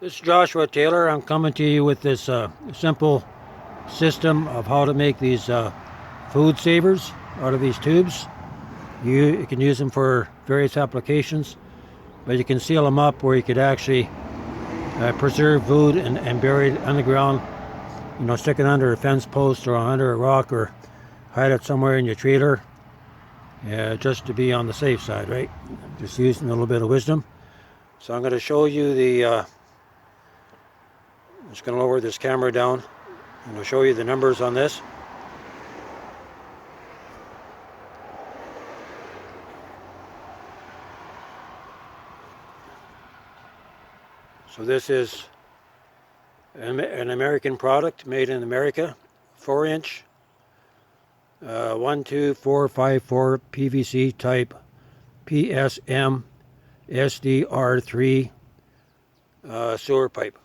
This is Joshua Taylor. I'm coming to you with this simple system of how to make these food savers out of these tubes. You can use them for various applications, but you can seal them up where you could actually preserve food and bury it underground. You know, stick it under a fence post or under a rock or hide it somewhere in your trailer, just to be on the safe side, right? Just using a little bit of wisdom. So I'm going to show you the I'm just going to lower this camera down and I'll show you the numbers on this. So this is an American product made in America, 4-inch, 12454 PVC type PSM SDR3 sewer pipe.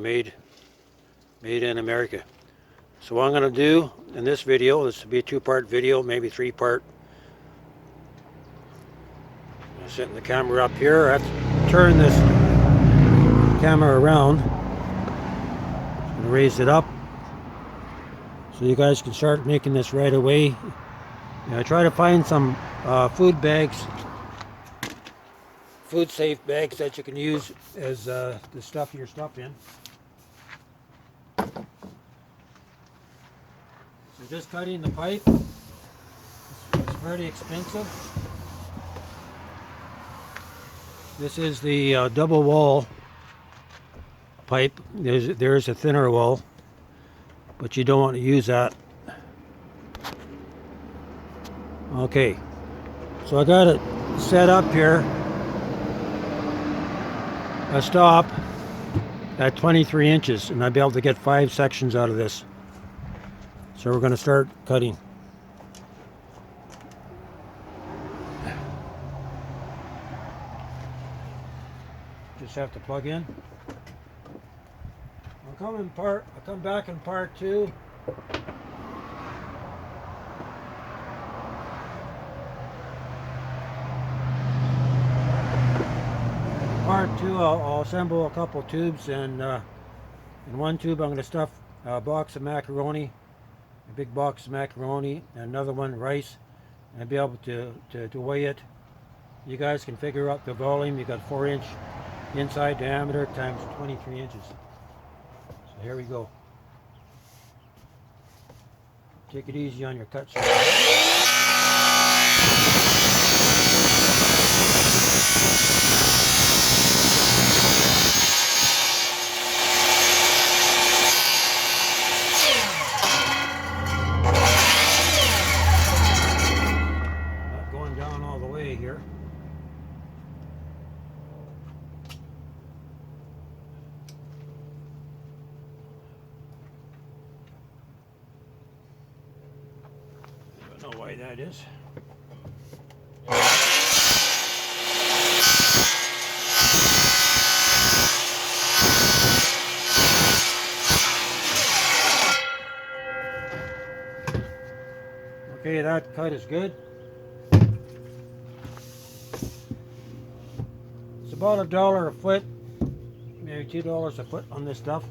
Made in America. So what I'm going to do in this video, this will be a 2-part video, maybe 3-part. I'm setting the camera up here. I have to turn this camera around and raise it up so you guys can start making this right away. Try to find some food bags, food safe bags that you can use as to stuff your stuff in. So just cutting the pipe, it's very expensive. This is the double wall pipe. There's a thinner wall, but you don't want to use that. Okay, so I got it set up here. I stop at 23 inches and I'll be able to get 5 sections out of this. So we're going to start cutting. Just have to plug in. I'll come back in part 2. Part 2, I'll assemble a couple tubes, and in one tube I'm going to stuff a box of macaroni, a big box of macaroni, and another one rice, and I'll be able to weigh it. You guys can figure out the volume. You got 4-inch inside diameter times 23 inches. So here we go. Take it easy on your cuts. Not going down all the way here. I don't know why that is. Okay, that cut is good. It's about $1 a foot, maybe $2 a foot on this stuff.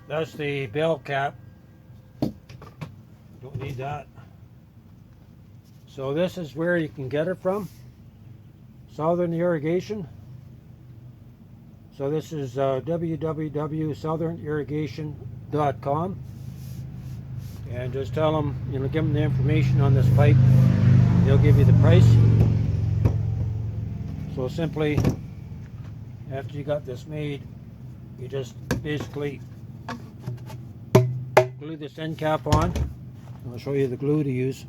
That's the bell cap. Don't need that. So this is where you can get it from. Southern Irrigation. So this is www.southernirrigation.com, and just tell them, give them the information on this pipe. They'll give you the price. So simply, after you got this made, you just basically glue this end cap on. I'll show you the glue to use.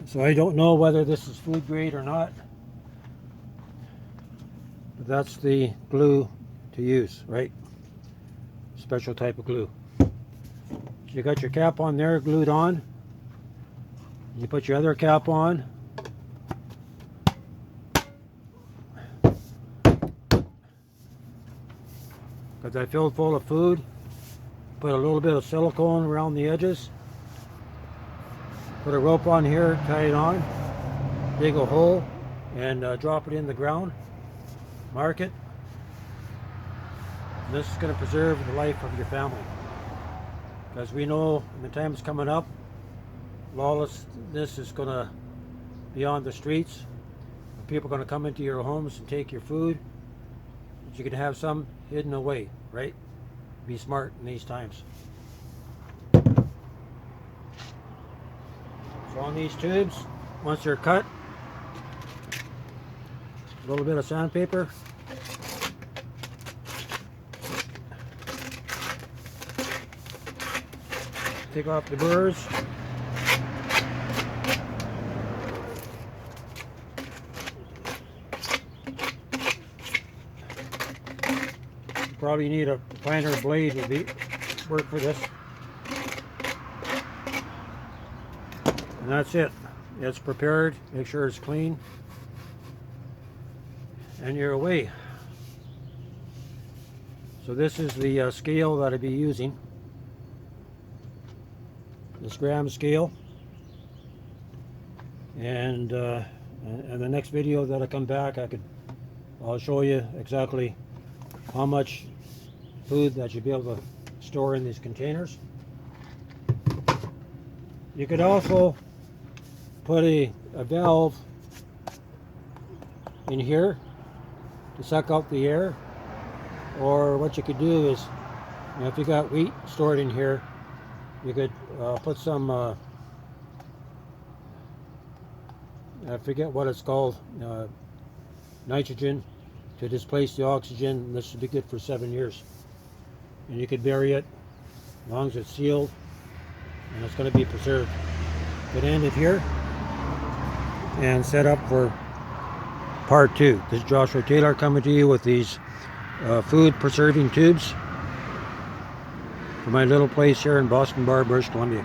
So I don't know whether this is food grade or not, but that's the glue to use, right? Special type of glue. So you got your cap on there glued on. You put your other cap on. Got that filled full of food. Put a little bit of silicone around the edges. Put a rope on here, tie it on, dig a hole, and drop it in the ground. Mark it. This is going to preserve the life of your family. Because we know in the times coming up, lawlessness is going to be on the streets. People are going to come into your homes and take your food. But you can have some hidden away, right? Be smart in these times. So on these tubes, once they're cut, a little bit of sandpaper. Take off the burrs. Probably need a planer blade to work for this. And that's it. It's prepared. Make sure it's clean. And you're away. So this is the scale that I'll be using. This gram scale. And the next video that I come back, I'll show you exactly how much food that you'll be able to store in these containers. You could also put a valve in here to suck out the air, or what you could do is, if you got wheat stored in here, you could put some I forget what it's called, nitrogen to displace the oxygen. This should be good for 7 years, and you could bury it as long as it's sealed and it's going to be preserved. Could end it here and set up for part 2. This is Joshua Taylor coming to you with these food preserving tubes from my little place here in Boston Bar, British Columbia.